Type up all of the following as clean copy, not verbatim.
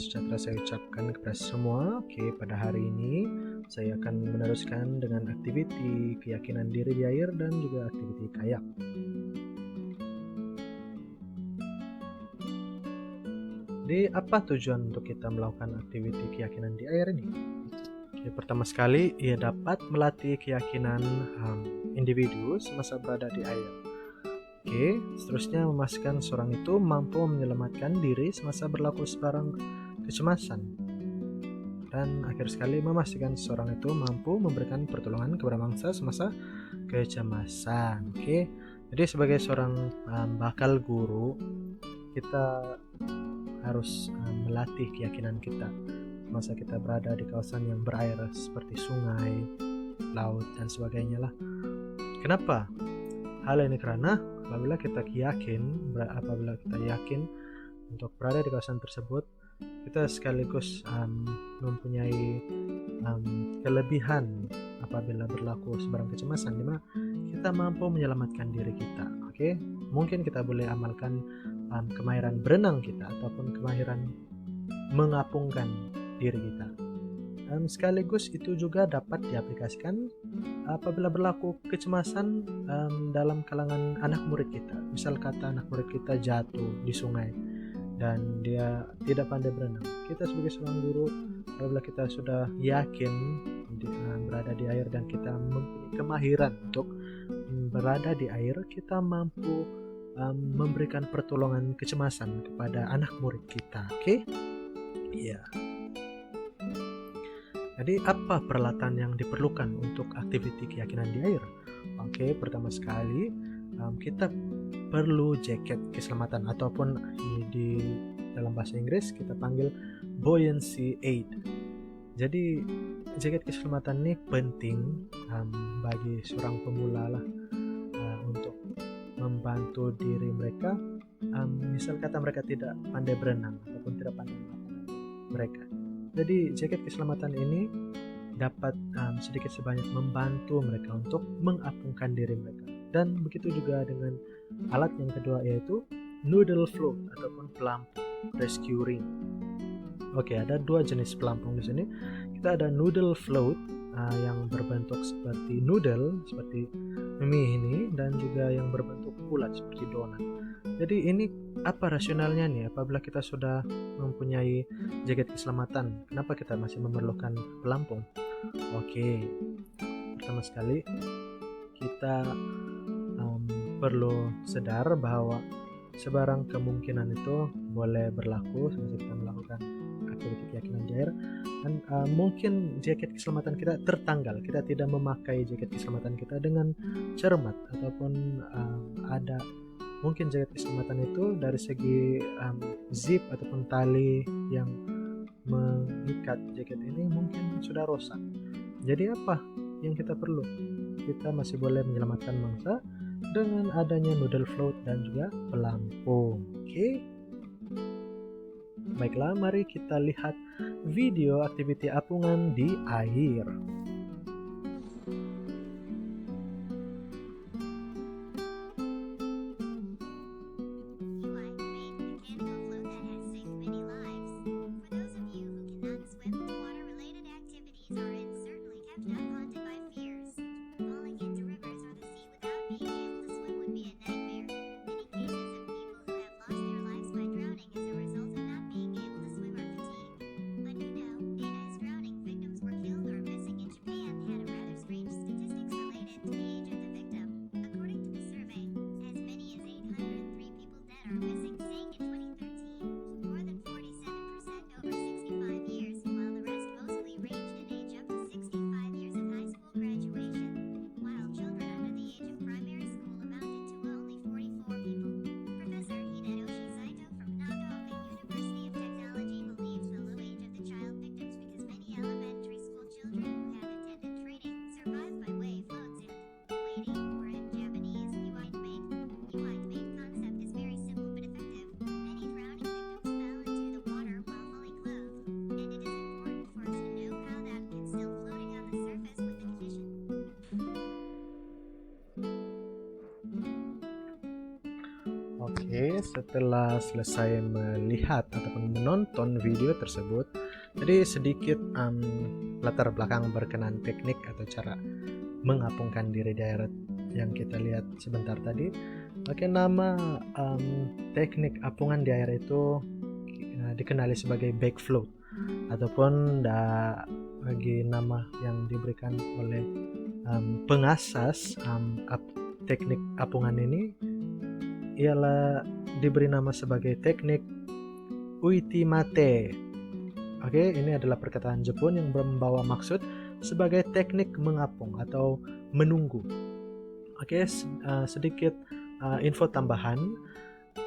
sejahtera saya ucapkan kepada semua. Oke, pada hari ini saya akan meneruskan dengan aktiviti keyakinan diri di air dan juga aktiviti kayak. Jadi apa tujuan untuk kita melakukan aktiviti keyakinan di air ini? Oke, pertama sekali, ia dapat melatih keyakinan individu semasa berada di air. Oke, seterusnya memastikan seorang itu mampu menyelamatkan diri semasa berlaku sebarang kecemasan. Dan akhir sekali, memastikan seorang itu mampu memberikan pertolongan kepada bangsa semasa kecemasan. Oke, jadi sebagai seorang bakal guru, kita harus melatih keyakinan kita masa kita berada di kawasan yang berair seperti sungai, laut, dan sebagainya lah. Kenapa? Hal ini karena apabila kita yakin untuk berada di kawasan tersebut, kita sekaligus mempunyai kelebihan apabila berlaku sebarang kecemasan, di mana kita mampu menyelamatkan diri kita. Oke, mungkin kita boleh amalkan kemahiran berenang kita ataupun kemahiran mengapungkan diri kita. Sekaligus itu juga dapat diaplikasikan apabila berlaku kecemasan dalam kalangan anak murid kita. Misal kata anak murid kita jatuh di sungai dan dia tidak pandai berenang. Kita sebagai seorang guru, apabila kita sudah yakin berada di air dan kita mempunyai kemahiran untuk berada di air, kita mampu memberikan pertolongan kecemasan kepada anak murid kita. Oke? Iya. Jadi apa peralatan yang diperlukan untuk aktiviti keyakinan di air? Oke, pertama sekali kita perlu jaket keselamatan ataupun di dalam bahasa Inggris kita panggil buoyancy aid. Jadi jaket keselamatan ini penting bagi seorang pemula lah, untuk membantu diri mereka. Misal kata mereka tidak pandai berenang ataupun tidak pandai melakukan mereka. Jadi jaket keselamatan ini dapat sedikit sebanyak membantu mereka untuk mengapungkan diri mereka. Dan begitu juga dengan alat yang kedua, yaitu noodle float ataupun pelampung rescue ring. Oke, ada dua jenis pelampung di sini. Kita ada noodle float yang berbentuk seperti noodle, seperti mie ini, dan juga yang berbentuk bulat seperti donat. Jadi ini apa rasionalnya nih? Apabila kita sudah mempunyai jaket keselamatan, kenapa kita masih memerlukan pelampung? Oke, pertama sekali kita perlu sadar bahwa sebarang kemungkinan itu boleh berlaku semasa kita melakukan aktiviti keyakinan di air, dan mungkin jaket keselamatan kita tertanggal, kita tidak memakai jaket keselamatan kita dengan cermat, ataupun ada mungkin jaket keselamatan itu dari segi zip ataupun tali yang mengikat jaket ini mungkin sudah rusak. Jadi apa yang kita perlu? Kita masih boleh menyelamatkan bangsa dengan adanya noodle float dan juga pelampung. Oke? Baiklah, mari kita lihat video aktiviti apungan di air. Oke, setelah selesai melihat ataupun menonton video tersebut, jadi sedikit latar belakang berkenaan teknik atau cara mengapungkan diri di air yang kita lihat sebentar tadi. Oke, nama teknik apungan di air itu dikenali sebagai backfloat, ataupun bagi nama yang diberikan oleh pengasas teknik apungan ini ialah diberi nama sebagai teknik Uitimate. Oke, ini adalah perkataan Jepun yang membawa maksud sebagai teknik mengapung atau menunggu. Oke, sedikit info tambahan.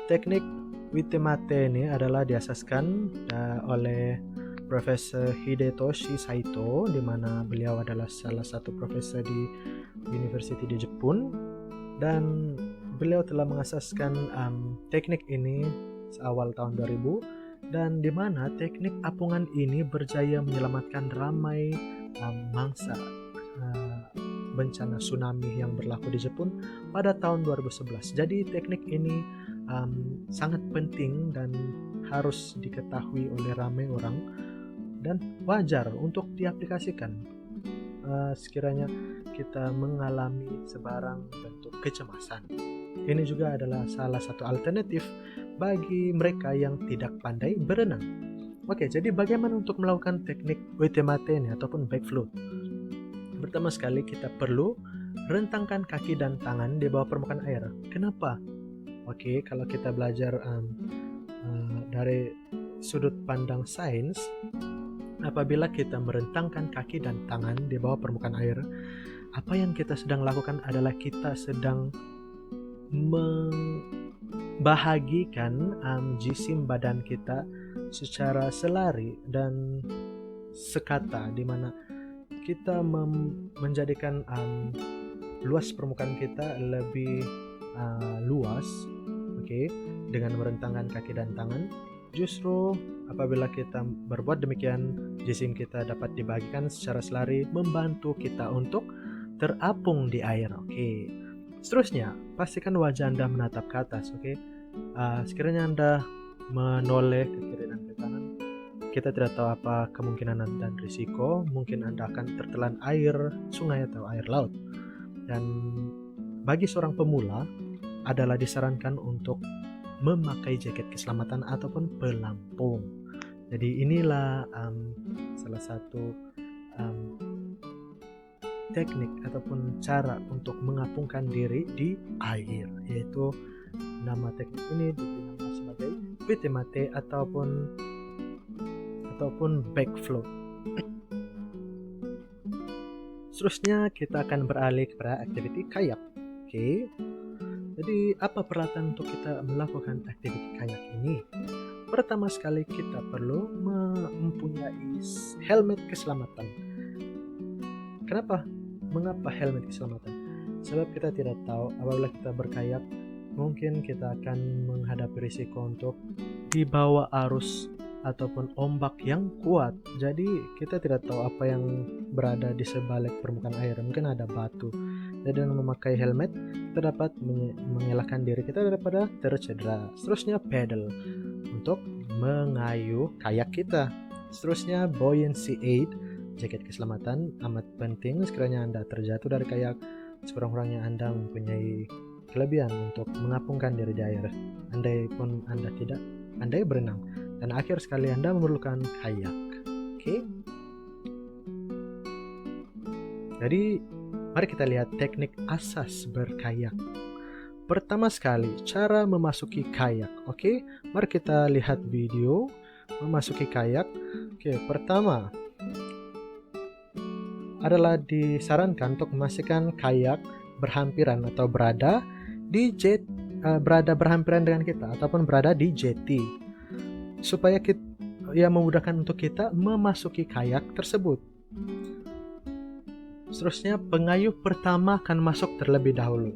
Teknik Uitimate ini adalah diasaskan oleh Profesor Hidetoshi Saito, di mana beliau adalah salah satu profesor di University di Jepun, dan beliau telah mengasaskan teknik ini awal tahun 2000, dan di mana teknik apungan ini berjaya menyelamatkan ramai mangsa bencana tsunami yang berlaku di Jepun pada tahun 2011. Jadi teknik ini sangat penting dan harus diketahui oleh ramai orang dan wajar untuk diaplikasikan sekiranya kita mengalami sebarang bentuk kecemasan. Ini juga adalah salah satu alternatif bagi mereka yang tidak pandai berenang. Oke, jadi bagaimana untuk melakukan teknik Uitimate ini ataupun backfloat? Pertama sekali kita perlu rentangkan kaki dan tangan di bawah permukaan air. Kenapa? Oke, kalau kita belajar dari sudut pandang sains, apabila kita merentangkan kaki dan tangan di bawah permukaan air, apa yang kita sedang lakukan adalah kita sedang membahagikan jisim badan kita secara selari dan sekata, di mana kita menjadikan luas permukaan kita lebih luas, oke, dengan merentangkan kaki dan tangan. Justru apabila kita berbuat demikian, jisim kita dapat dibagikan secara selari, membantu kita untuk terapung di air. Oke. Seterusnya, pastikan wajah Anda menatap ke atas. Oke. Sekiranya Anda menoleh ke kiri dan ke kanan, kita tidak tahu apa kemungkinan dan risiko. Mungkin Anda akan tertelan air sungai atau air laut. Dan bagi seorang pemula adalah disarankan untuk memakai jaket keselamatan ataupun pelampung. Jadi inilah salah satu teknik ataupun cara untuk mengapungkan diri di air, yaitu nama teknik ini diberi nama sebagai Uitimate ataupun backfloat. Seterusnya kita akan beralih kepada aktiviti kayak. Oke. Jadi apa peralatan untuk kita melakukan aktiviti kayak ini? Pertama sekali kita perlu mempunyai helmet keselamatan. Kenapa? Mengapa helmet keselamatan? Sebab kita tidak tahu apabila kita berkayak, mungkin kita akan menghadapi risiko untuk dibawa arus ataupun ombak yang kuat. Jadi kita tidak tahu apa yang berada di sebalik permukaan air. Mungkin ada batu. Jadi dengan memakai helmet, kita dapat mengelakkan diri kita daripada tercedera. Seterusnya pedal untuk mengayuh kayak kita. Seterusnya buoyancy aid, jaket keselamatan amat penting sekiranya Anda terjatuh dari kayak. Sekurang-kurangnya Anda mempunyai kelebihan untuk mengapungkan diri di air. Andai pun Anda tidak pandai berenang. Dan akhir sekali Anda memerlukan kayak. Oke. Jadi mari kita lihat teknik asas berkayak. Pertama sekali, cara memasuki kayak. Oke, mari kita lihat video memasuki kayak. Oke, pertama adalah disarankan untuk memastikan kayak berhampiran atau berada berhampiran dengan kita ataupun berada di jetty, supaya memudahkan untuk kita memasuki kayak tersebut. Seterusnya, pengayuh pertama akan masuk terlebih dahulu,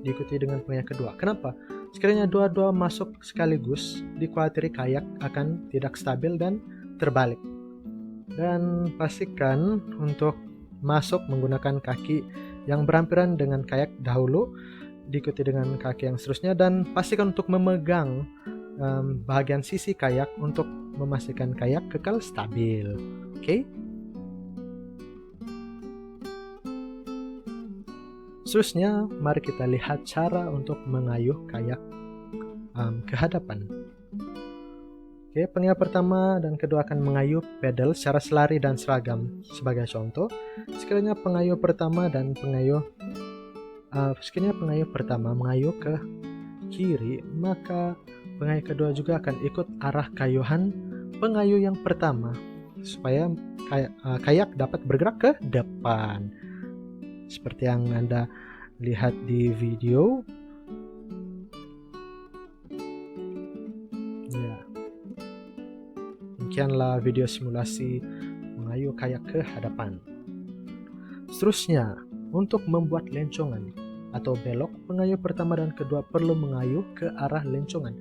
diikuti dengan pengayuh kedua. Kenapa? Sekiranya dua-dua masuk sekaligus, dikhawatiri kayak akan tidak stabil dan terbalik. Dan pastikan untuk masuk menggunakan kaki yang berhampiran dengan kayak dahulu, diikuti dengan kaki yang seterusnya, dan pastikan untuk memegang bahagian sisi kayak untuk memastikan kayak kekal stabil. Oke? Seterusnya, mari kita lihat cara untuk mengayuh kayak ke hadapan. Oke, pengayuh pertama dan kedua akan mengayuh pedal secara selari dan seragam. Sebagai contoh, sekiranya pengayuh pertama mengayuh ke kiri, maka pengayuh kedua juga akan ikut arah kayuhan pengayuh yang pertama supaya kayak dapat bergerak ke depan. Seperti yang Anda lihat di video. Ya. Demikianlah video simulasi mengayuh kayak ke hadapan. Seterusnya, untuk membuat lencongan atau belok, pengayuh pertama dan kedua perlu mengayuh ke arah lencongan.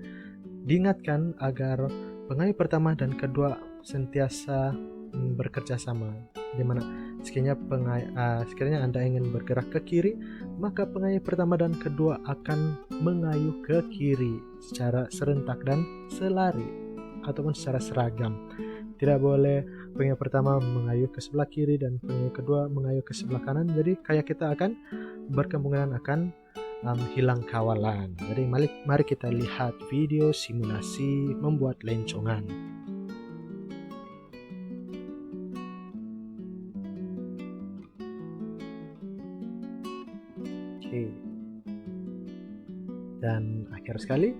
Diingatkan agar pengayuh pertama dan kedua sentiasa bekerja sama, di mana sekiranya Anda ingin bergerak ke kiri, maka pengayuh pertama dan kedua akan mengayuh ke kiri secara serentak dan selari ataupun secara seragam. Tidak boleh pengayuh pertama mengayuh ke sebelah kiri dan pengayuh kedua mengayuh ke sebelah kanan, jadi kayak kita akan berkemungkinan akan hilang kawalan. Jadi mari kita lihat video simulasi membuat lencongan. Oke. Dan akhir sekali,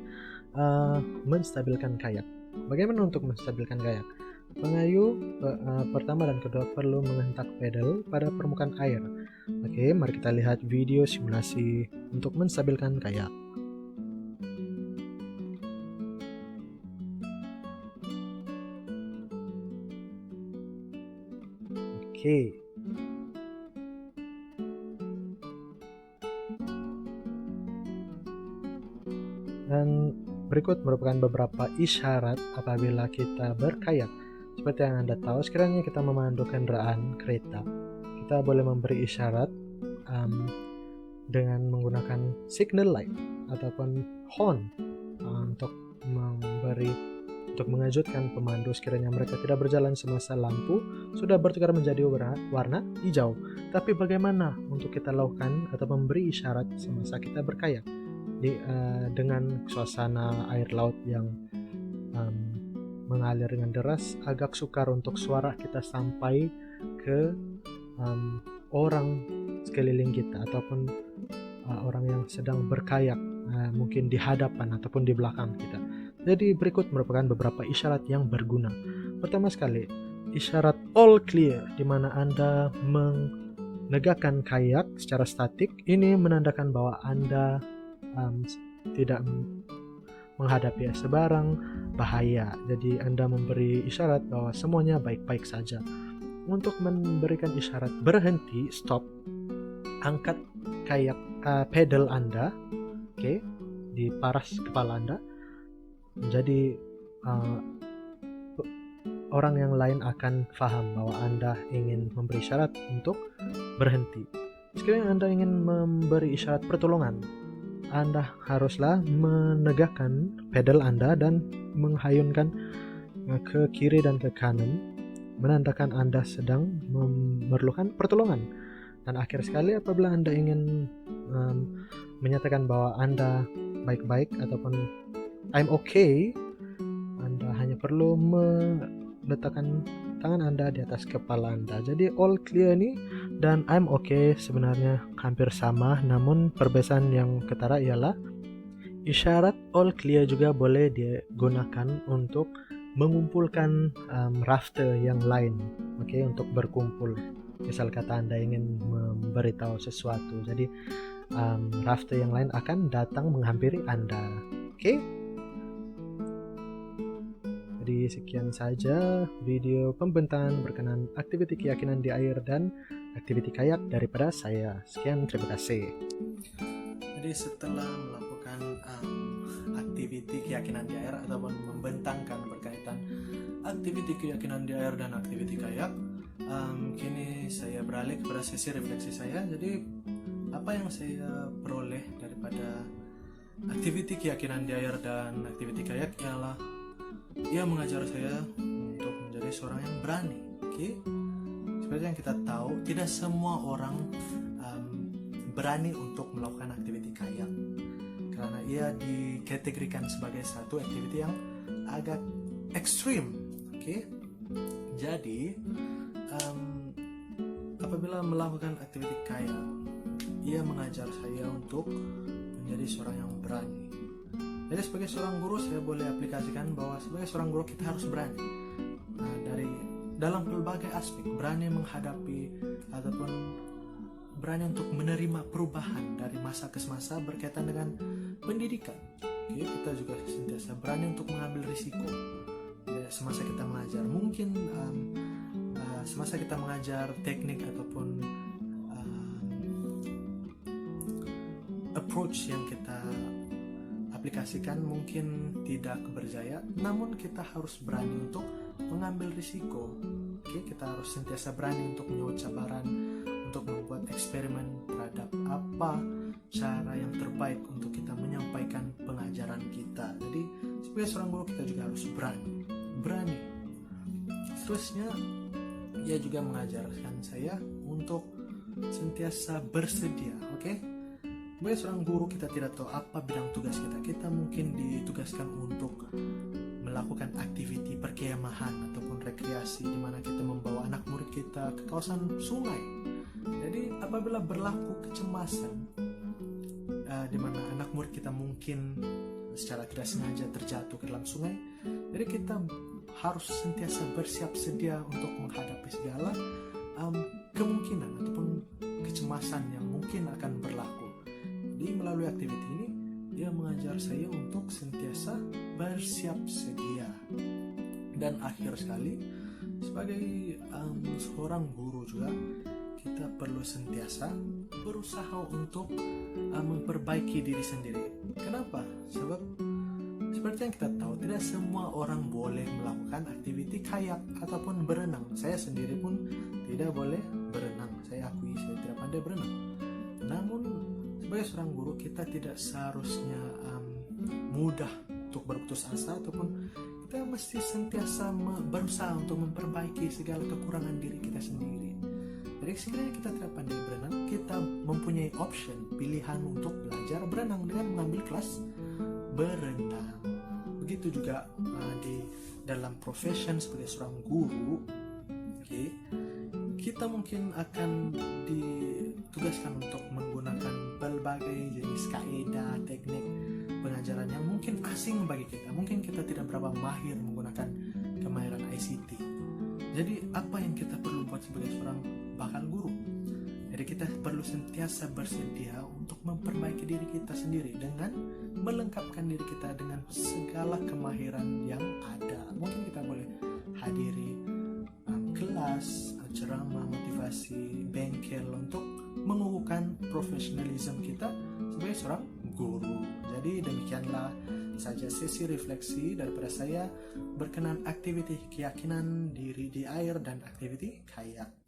menstabilkan kayak. Bagaimana untuk menstabilkan kayak? Pengayuh pertama dan kedua perlu menghentak pedal pada permukaan air. Oke, mari kita lihat video simulasi untuk menstabilkan kayak. Oke. Dan berikut merupakan beberapa isyarat apabila kita berkayak. Seperti yang Anda tahu, sekiranya kita memandu kendaraan kereta, kita boleh memberi isyarat dengan menggunakan signal light ataupun horn untuk mengejutkan pemandu sekiranya mereka tidak berjalan semasa lampu sudah bertukar menjadi warna hijau. Tapi bagaimana untuk kita lakukan atau memberi isyarat semasa kita berkayak dengan suasana air laut yang mengalir dengan deras, agak sukar untuk suara kita sampai ke orang sekeliling kita ataupun orang yang sedang berkayak, mungkin di hadapan ataupun di belakang kita. Jadi berikut merupakan beberapa isyarat yang berguna. Pertama sekali, isyarat all clear, di mana Anda menegakkan kayak secara statik. Ini menandakan bahwa Anda tidak menghadapi sebarang bahaya. Jadi Anda memberi isyarat bahwa semuanya baik-baik saja. Untuk memberikan isyarat berhenti, stop, angkat kayak pedal Anda, oke, di paras kepala Anda. Jadi orang yang lain akan paham bahwa Anda ingin memberi isyarat untuk berhenti. Sekiranya Anda ingin memberi isyarat pertolongan, Anda haruslah menegakkan pedal Anda dan menghayunkan ke kiri dan ke kanan, menandakan Anda sedang memerlukan pertolongan. Dan akhir sekali, apabila Anda ingin menyatakan bahwa Anda baik-baik ataupun I'm okay, Anda hanya perlu meletakkan tangan Anda di atas kepala Anda. Jadi all clear nih dan I'm okay sebenarnya hampir sama, namun perbedaan yang ketara ialah isyarat all clear juga boleh digunakan untuk mengumpulkan rafter yang lain, oke, untuk berkumpul. Misal kata Anda ingin memberitahu sesuatu, jadi rafter yang lain akan datang menghampiri Anda, oke? Jadi sekian saja video pembentangan berkenan aktiviti keyakinan di air dan aktiviti kayak daripada saya. Sekian, terima kasih. Jadi setelah melakukan aktiviti keyakinan di air ataupun membentangkan berkaitan aktiviti keyakinan di air dan aktiviti kayak, kini saya beralih kepada sesi refleksi saya. Jadi apa yang saya peroleh daripada aktiviti keyakinan di air dan aktiviti kayak ialah ia mengajar saya untuk menjadi seorang yang berani. Oke? Seperti yang kita tahu, tidak semua orang berani untuk melakukan aktiviti kayak, karena ia dikategorikan sebagai satu aktiviti yang agak ekstrim. Oke? Jadi apabila melakukan aktiviti kayak, ia mengajar saya untuk menjadi seorang yang berani. Jadi sebagai seorang guru saya boleh aplikasikan bahwa sebagai seorang guru kita harus berani. Dari dalam berbagai aspek, berani menghadapi ataupun berani untuk menerima perubahan dari masa ke masa berkaitan dengan pendidikan. Oke, kita juga sentiasa berani untuk mengambil risiko. Ya, semasa kita mengajar, mungkin semasa kita mengajar teknik ataupun approach yang kita aplikasikan mungkin tidak berjaya, namun kita harus berani untuk mengambil risiko. Oke, kita harus sentiasa berani untuk menyebut cabaran, untuk membuat eksperimen terhadap apa cara yang terbaik untuk kita menyampaikan pengajaran kita. Jadi sebagai seorang guru kita juga harus berani. Seterusnya, ia juga mengajarkan saya untuk sentiasa bersedia. Oke? Sebagai seorang guru kita tidak tahu apa bidang tugas kita. Kita mungkin ditugaskan untuk melakukan aktiviti perkemahan ataupun rekreasi di mana kita membawa anak murid kita ke kawasan sungai. Jadi apabila berlaku kecemasan di mana anak murid kita mungkin secara tidak sengaja terjatuh ke dalam sungai, jadi kita harus sentiasa bersiap sedia untuk menghadapi segala kemungkinan ataupun kecemasan yang mungkin akan berlaku. Jadi melalui aktiviti ini, dia mengajar saya untuk sentiasa bersiap sedia. Dan akhir sekali, sebagai seorang guru juga, kita perlu sentiasa berusaha untuk memperbaiki diri sendiri. Kenapa? Sebab seperti yang kita tahu, tidak semua orang boleh melakukan aktiviti kayak ataupun berenang. Saya sendiri pun tidak boleh berenang. Saya akui saya tidak pandai berenang. Namun sebagai seorang guru kita tidak seharusnya mudah untuk berputus asa, ataupun kita mesti sentiasa berusaha untuk memperbaiki segala kekurangan diri kita sendiri. Jadi sekiranya kita tidak pandai berenang, kita mempunyai option, pilihan untuk belajar berenang dengan mengambil kelas berenang. Begitu juga di dalam profession sebagai seorang guru. Okay, kita mungkin akan ditugaskan untuk menggunakan berbagai jenis kaidah, teknik pengajaran yang mungkin asing bagi kita. Mungkin kita tidak berapa mahir menggunakan kemahiran ICT. Jadi apa yang kita perlu buat sebagai seorang bakal guru? Jadi kita perlu sentiasa bersedia untuk memperbaiki diri kita sendiri dengan melengkapkan diri kita dengan segala kemahiran yang ada. Mungkin kita boleh hadiri kelas, ceramah, motivasi, bengkel untuk mengukuhkan profesionalisme kita sebagai seorang guru. Jadi demikianlah saja sesi refleksi daripada saya berkenan aktiviti keyakinan diri di air dan aktiviti kayak.